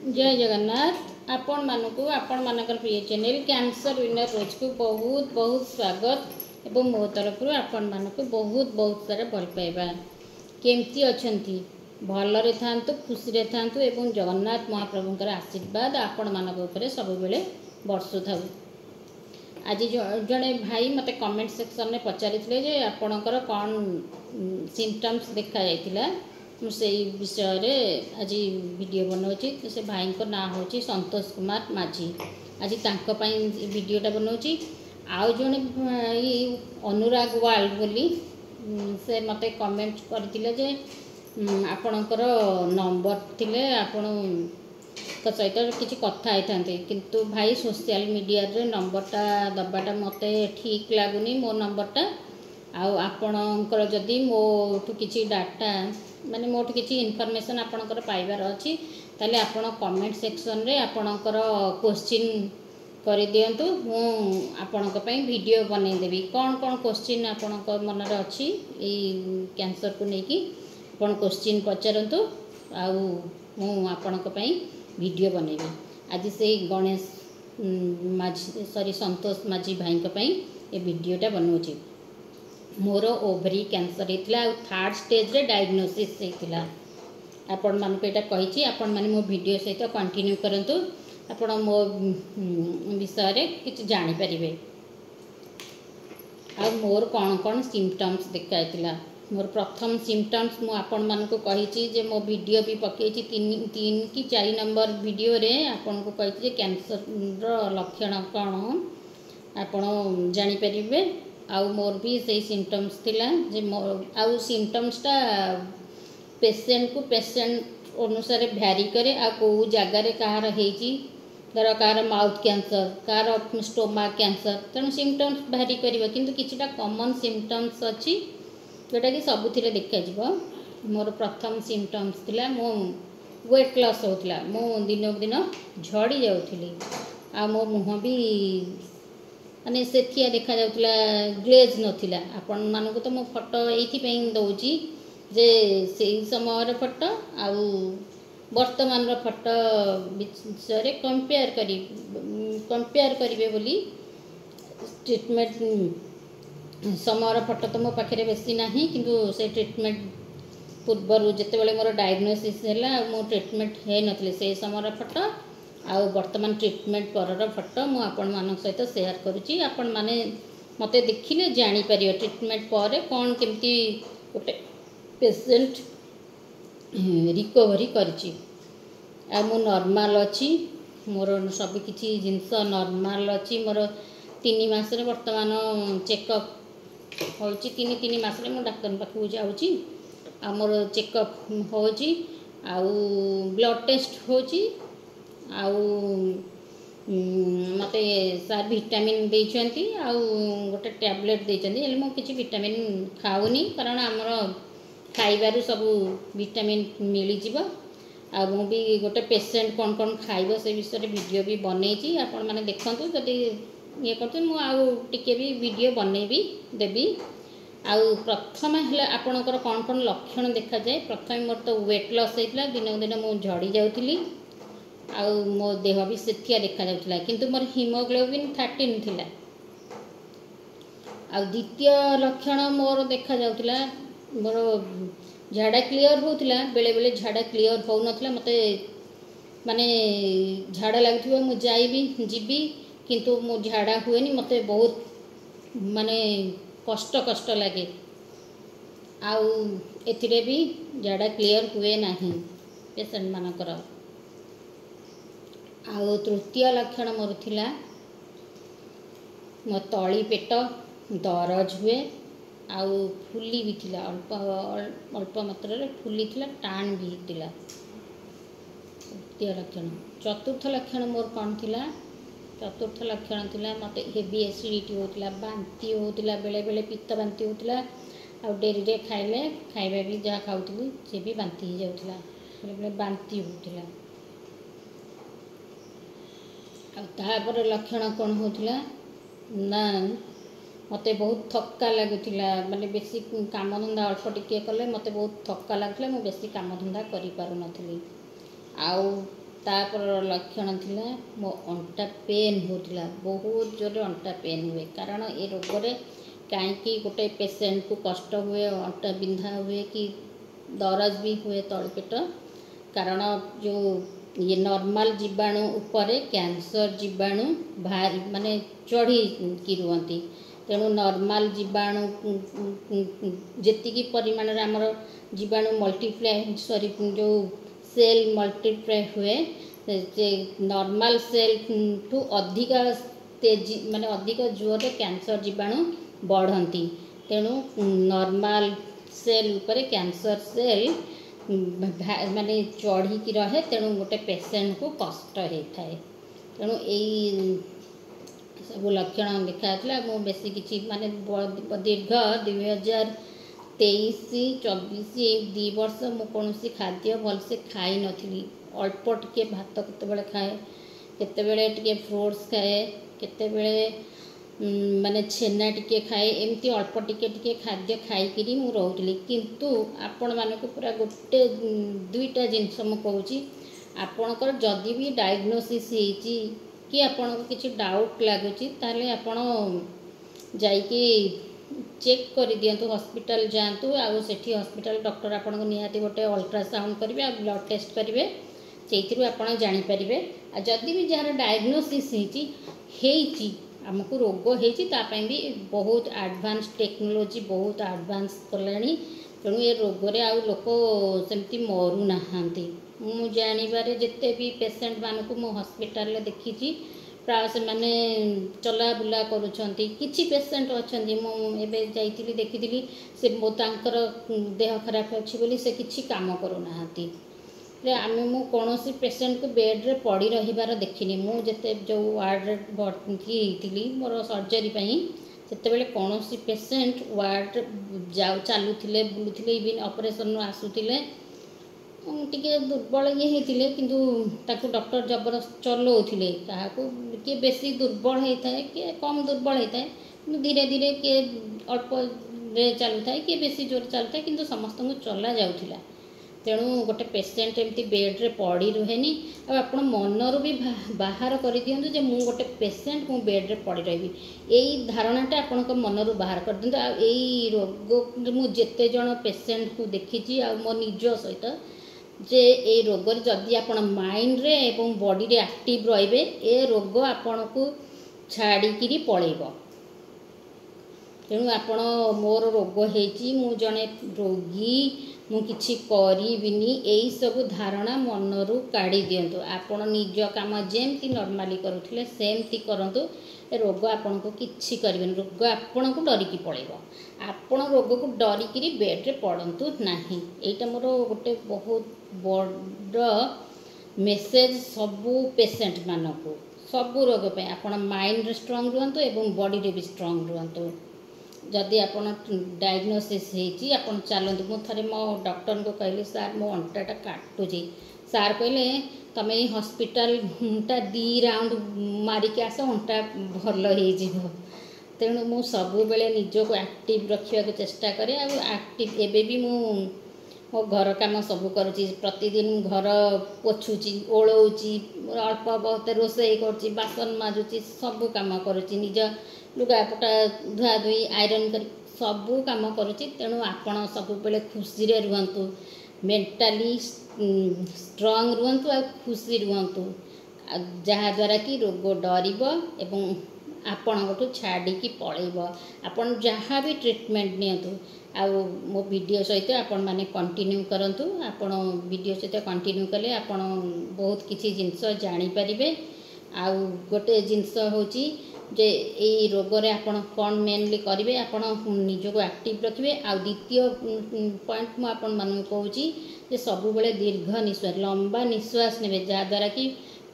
जय जगन्नाथ आपण मानक आपण मानकर प्रिय चैनल कैंसर विनर रोज को बहुत बहुत स्वागत एवं मो तरफ आपण मानक बहुत बहुत सारा भल पाइबा केमती अच्छी भलरे थांतु खुशी रे थांतु एवं जगन्नाथ महाप्रभुंकर आशीर्वाद आपण मानक ऊपर सब बेले बरसु थाउ। आज जड़े भाई मते कमेंट सेक्शन में पचारि जे आपणकर कौन सिम्पटम्स देखा जाइतिला से विषय रे आज वीडियो बनाऊँगी। से भाई को ना हूँ संतोष कुमार माझी। आज तांको पई वीडियोटा बनाऊँगी। आउ जड़े अनुराग वाल बोली से मते कमेंट करथिले जे आपणकर नंबर थिले आपण सहित किसी कथा होते किंतु भाई सोशल मीडिया रे नंबरटा दबाटा मते ठीक लगुनि मो नंबरटा आपणकर जदि मोठू किसी डाटा माने मोठू किसी इनफॉरमेशन आपणकर पाइबार अच्छी ताले आपण कमेंट सेक्शन रे आपणकर क्वेश्चन कर दियंतु मु आपणक पई वीडियो बनै देबी कौन कौन क्वेश्चन आपणक मन रे अच्छी ए कैंसर को लेकी आपण क्वेश्चन पचारंतु आउ मु आपणक पई वीडियो बनेबी। आज से गणेश माझी सॉरी संतोष माझी भाई पई ए वीडियोटा बनौछि। मोर ओवरी कैंसर होता है थर्ड स्टेज रे डायग्नोसिस होता आपण मानक एटा कही आपण माने मो वीडियो सहित कंटिन्यू करंतु आपण मो विषय रे किछ जानि परिबे। आ मोर कौन कौन सिम्पटम्स देखाइतिला मोर प्रथम सिम्पटम्स मु आपण मानक कही जे मो वीडियो भी पकेछि 3 कि 4 नंबर वीडियो रे आपण को कही जे कैंसर रो लक्षण कौन आपण जानि परिबे। आउ मोर भी से सिम्पटम्स थिला जे आउ सिम्पटम्सटा पेशेंट को पेशेंट अनुसार भ्यारी करे आ को जगार कहार हेची धर कहार माउथ कैंसर कहार स्टोमाक कैंसर तेणु सिम्पटम्स भ्यारी करिबा किंतु किछटा कॉमन सिम्पटम्स अछि जोटा कि सबुथिरे देखा जिवो। मोर प्रथम सिम्पटम्स थिला मो वेट लॉस होतिला मो दिन दिन झड़ी जाउथिली आ मो मुह भी माने सेथिया देखा जाउतला ग्लेज नथिला आपण मानको तो मो फोटो एथि पई दउची जे सेही समय रे फोटो आउ वर्तमान रो फोटो बिचरे कंपेयर करिवे बोली ट्रीटमेंट समय रो फोटो तो मो पाखरे बेसी नाही किंतु से ट्रीटमेंट पूर्व जेते बेले मोर डायग्नोसिस हैला मो ट्रीटमेंट हे नथले से समय रो फोटो आउ वर्तमान ट्रीटमेंट पर फोटो मु आपण मान सहित शेयर करुच्ची। आपण माने मते देखिले जानी परियो ट्रीटमेंट पर कौन केमती गोटे पेशेंट रिकवरी करची आ मु नॉर्मल अच्छी मोर सब किछि जिंस नॉर्मल अच्छी मोर 3 मास रे वर्तमान चेकअप होची 3 मास रे मु डॉक्टर पाखु जाउची आ मोर चेकअप होची आउ ब्लड टेस्ट होची आउ मते सार विटामिन देछंती आउ गोटे टैबलेट देछंती एले मो किछि विटामिन खाउनी कारण हमर खाइबारु सब विटामिन मिली जिवो आ मु भी गोटे पेशेंट कोन कोन खाइबो से विषय रे वीडियो भी बनेछि आपण माने देखंतु जदि ये करते मु आउ टिके भी वीडियो बनेबी देबी। आउ प्रथम हला आपणकर कोन कोन लक्षण देखा जाय प्रथम मोर तो वेट लॉस हेतला दिन दिन मु झड़ी जाउथिली आउ मो देह भी सेथिया देखा जाउथला किंतु मोर हीमोग्लोबिन 13 थिला। आ द्वितीय लक्षण मोर देखा जाउथला मोर झाड़ा क्लियर होउथला बेले बेले झाड़ा क्लियर हो नथला मते माने झाड़ा लागुथबो मु जाईबी जीबी किंतु मो झाड़ा हुएनी मते बहुत माने कष्ट कष्ट लागे आउ एथिरे भी झाड़ा क्लियर हुए नाही पेशेंट मानकर। आउ तृतीय लक्षण मोर थिला मो तली पेट दरज हुए आउ फुली भी थिला अल्प मात्रा रे फुली थिला टाण भी थिला तृतीय लक्षण। चतुर्थ लक्षण मोर कौन थिला चतुर्थ लक्षण थिला मते हेवी एसिडिटी होतिला बांती होतिला बेले बेले पित्त बांती होतिला आ डेरी रे खाइले खाइबा भी जहा खाउतली से भी बांती हो जाउतिला बेले बेले बांती होतिला। तापर लक्षण कौन होतिला ना मते बहुत थक्का लगुला माने बेसी काम धंदा अल्प टिके कले मते बहुत थक्का लगुला मु बेसी काम धंदा करि पारु नथली आउ तापर लक्षण थिला मो अंटा पेन होतिला बहुत जोर अंटा पेन हुए कारण ए रोग रे कहीं गोटे पेसेंट को कष्ट हुए अंटा बिंधा हुए कि दरज भी हुए तलपेट कारण जो ये नॉर्मल जीवाणु ऊपर कैंसर जीवाणु भारी माने चढ़ी कि रुहंती तेणु नॉर्मल जीवाणु जी परिमाण आमर जीवाणु मल्टीप्लाई सॉरी जो सेल मल्टीप्लाई हुए जे नॉर्मल सेल ठू अधिक तेजी माने अधिक जोर कैंसर जीवाणु बढ़ती तेणु नॉर्मल सेल ऊपर कैंसर सेल माने चढ़ी की रहे तेणु गोटे पेसेंट को कष्ट होता है तेणु यही सब लक्षण देखा मु बेसी किसी माने दीर्घ 2023-24 2 वर्ष मु कौन खाद्य भलसे खाई नथी अल्प टिके भात केते खाए केते फ्रूट्स खाए केते माने छेना टिके खाए एमती अल्प टिके खाद्य खाई मु रोली किंतु आपण मानक पूरा गोटे दुईटा जिनस मु कहूँ आपणकर जदि भी डायग्नोसिस होती कि आपन को किसी डाउट लगुच ताले आपण जाइकी चेक कर दिंतु हॉस्पिटल जातु आउ सेठी हॉस्पिटल डॉक्टर आपन को निहाती गोटे अल्ट्रासाउंड करेंगे आ ब्लड टेस्ट करेंगे से आपड़ जानीपारे आ जदि भी जार डायग्नोसिस होती आमको रोग होती भी बहुत एडवांस टेक्नोलोजी बहुत एडवांस कलानी तेणु ये रोग आउ लोक सेमती मरु नाहांती मु जानिबारे जिते भी पेसेंट मानक मो हॉस्पिटल देखी प्राय से माने चला बुला करुछंती किछि पेसेंट अछंती मु एबे जाइतिली देखितिली से मो तांकर देह खराब अछि बोली से किछि काम करू नाहांती रे आमे मु कोनोसी पेसेंट को बेड रे पड़ी रहिबार देखिनी मु जते जो वार्ड रे भर्ती हेतिली मोर सर्जरी पई सेते बेले कोनोसी पेसेंट वार्ड जाउ चालुथिले बुलुथिले इवन ऑपरेशन आसुथिले टिके दुर्बल ये होते किंतु ताकू डॉक्टर जबरदस्त चलाउथिले काहाकू किए बेसी दुर्बल होता है किए कम दुर्बल होता है धीरे धीरे किए अल्प चलू था किए बेसी जोर चलता है किंतु समस्त को चला जाउथिला तेणु गोटे पेसेंट एमती बेड रे पड़ी रुहेनी आप मनरू भी बाहर कर दिंतु जे मु गोटे पेसेंट मु बेड रे पड़ी रही यही धारणाटा आपण मनरू बाहर कर दिंतु आ एई रोग मु जेते जण पेसेंट को देखी आ मो निज सहित जे ए रोग जदि आपण माइंड रे एवं बॉडी रे एक्टिव रहिबे ए रोग आपण को छाड़ी पळेबो तेणु आपण मोर रोग हेची मु जने रोगी मु किछि करिबिनी एई सब धारणा मनरू काढी दियंतु आपण निज काम जेमती नॉर्मली करूथिले सेमती करंतु ए रोग आपण को किछि करबेन रोग आपण को डरी की पळेबो आपण रोग को डरी की बेड रे पड़ंतु नाही एटा मोर गोटे बहुत बड़ मेसेज सबू पेसेंट मानक सबू रोग पे आपण माइंड स्ट्रांग रुहंतु एवं बॉडी रे भी स्ट्रांग रुहंतु जदि आप डायग्नोसिस होती आप चलतु मु थे मो डॉक्टर को कहली सार मो अंटाटा काटुची सार कहले तुम ये हॉस्पिटल टा 2 राउंड मारिक आस अंटा भल हो तेणु मु सबु बेले निजको एक्टिव रखा चेष्टा करे एक्टिव एबे भी मु मो घर काम सब करुँची प्रतिदिन घर पोछुची ओलौची अल्प बहुत रोसई करुँची बासन माजुची सबू काम करुँची निज लुगापटा धुआ धुई आयरन कर सबू काम करुँची तेणु आपण सब बेले खुशी रे रुहंतु मेंटली स्ट्रांग रुहंतु आ खुशी रुहंतु जहाँ द्वारा कि रोग डरिबो एवं आपणठू छाड़ी पलैब आपण जहाँ भी ट्रीटमेंट नियंतु आउ मो वीडियो सहित आपण माने कंटिन्यू करंतु आपण वीडियो सहित कंटिन्यू कले आपण बहुत किसी जिनस जानी परिबे आउ गोटे जिनस होची जे एई रोग रे आपण कोन मेनली करिवे आपण निजको एक्टिव रखिबे आ द्वितीय पॉइंट मु आपण मानु कहूची जे सब बेले दीर्घ निश्वास लंबा निश्वास नेबे जा द्वारा कि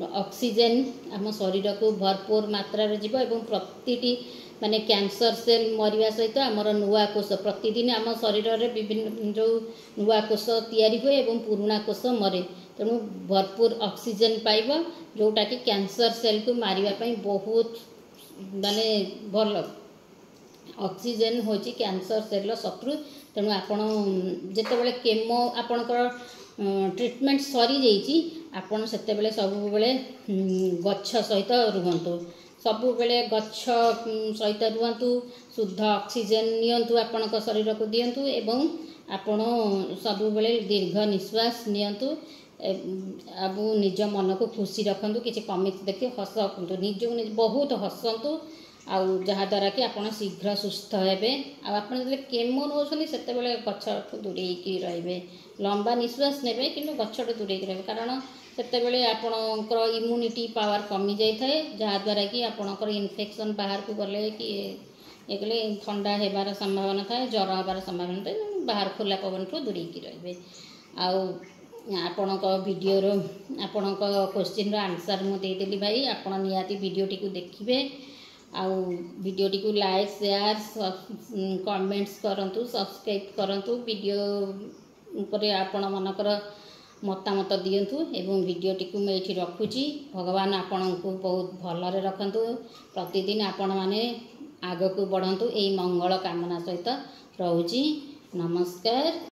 ऑक्सीजन आम शरीर को भरपूर मात्रा रे जीव एवं प्रतिटी माने कैंसर सेल मरिया सहित आमर नुआ कोष प्रतिदिन आम शरीर रे विभिन्न जो नुआ कोष तैयारी हुए एवं पुराना कोष मरे तेणु भरपूर ऑक्सीजन पाइब जोटा कि कैंसर सेल को मारिबा पई बहुत माने भल ऑक्सीजन होची कैंसर सेल शत्रु तेणु आपण जेतेबेले केमो आपणकर ट्रीटमेंट सरी जाइए ଆପଣ ସେତେବେଳେ ସବୁବେଳେ ଗଛ ସହିତ ରୁହନ୍ତୁ, ସବୁବେଳେ ଗଛ ସହିତ ରୁହନ୍ତୁ, ଶୁଦ୍ଧ ଅକ୍ସିଜେନ୍ ନିଅନ୍ତୁ, ଆପଣଙ୍କ ଶରୀରକୁ ଦିଅନ୍ତୁ ଏବଂ ଆପଣ ସବୁବେଳେ ଦୀର୍ଘ ନିଶ୍ୱାସ ନିଅନ୍ତୁ। ଆଉ ନିଜ ମନକୁ ଖୁସି ରଖନ୍ତୁ, କିଛି କମିଟି ଦେଖି ହସନ୍ତୁ, ନିଜକୁ ବହୁତ ହସନ୍ତୁ, ଆଉ ଯାହାଦ୍ୱାରା କି ଆପଣ ଶୀଘ୍ର ସୁସ୍ଥ ହେବେ। ଆଉ ଆପଣ ଯେତେବେଳେ କେମୋ ନେଉଛନ୍ତି ସେତେବେଳେ ଗଛଠୁ ଦୂରେଇକି ରହିବେ, ଲମ୍ବା ନିଶ୍ୱାସ ନେବେ କିନ୍ତୁ ଗଛଠୁ ଦୂରେଇକି ରହିବେ, କାରଣ ସେତେବେଳେ ଆପଣଙ୍କର ଇମ୍ୟୁନିଟି ପାୱାର କମି ଯାଇଥାଏ, ଯାହାଦ୍ୱାରା କି ଆପଣଙ୍କର ଇନଫେକ୍ସନ୍ ବାହାରକୁ ଗଲେ କି ଇଏ କଲେ ଥଣ୍ଡା ହେବାର ସମ୍ଭାବନା ଥାଏ, ଜ୍ୱର ହେବାର ସମ୍ଭାବନା ଥାଏ। ବାହାର ଖୋଲା ପବନଠୁ ଦୂରେଇକି ରହିବେ। ଆଉ ଆପଣଙ୍କ ଭିଡ଼ିଓର ଆପଣଙ୍କ କ୍ୱେଶ୍ଚିନ୍ର ଆନ୍ସର୍ ମୁଁ ଦେଇଦେଲି ଭାଇ, ଆପଣ ନିହାତି ଭିଡ଼ିଓଟିକୁ ଦେଖିବେ, ଆଉ ଭିଡ଼ିଓଟିକୁ ଲାଇକ୍ ସେୟାର କମେଣ୍ଟସ୍ କରନ୍ତୁ, ସବସ୍କ୍ରାଇବ୍ କରନ୍ତୁ, ଭିଡ଼ିଓ ଉପରେ ଆପଣମାନଙ୍କର ମତାମତ ଦିଅନ୍ତୁ ଏବଂ ଭିଡ଼ିଓଟିକୁ ମୁଁ ଏଇଠି ରଖୁଛି। ଭଗବାନ ଆପଣଙ୍କୁ ବହୁତ ଭଲରେ ରଖନ୍ତୁ, ପ୍ରତିଦିନ ଆପଣମାନେ ଆଗକୁ ବଢ଼ନ୍ତୁ, ଏଇ ମଙ୍ଗଳ କାମନା ସହିତ ରହୁଛି। ନମସ୍କାର।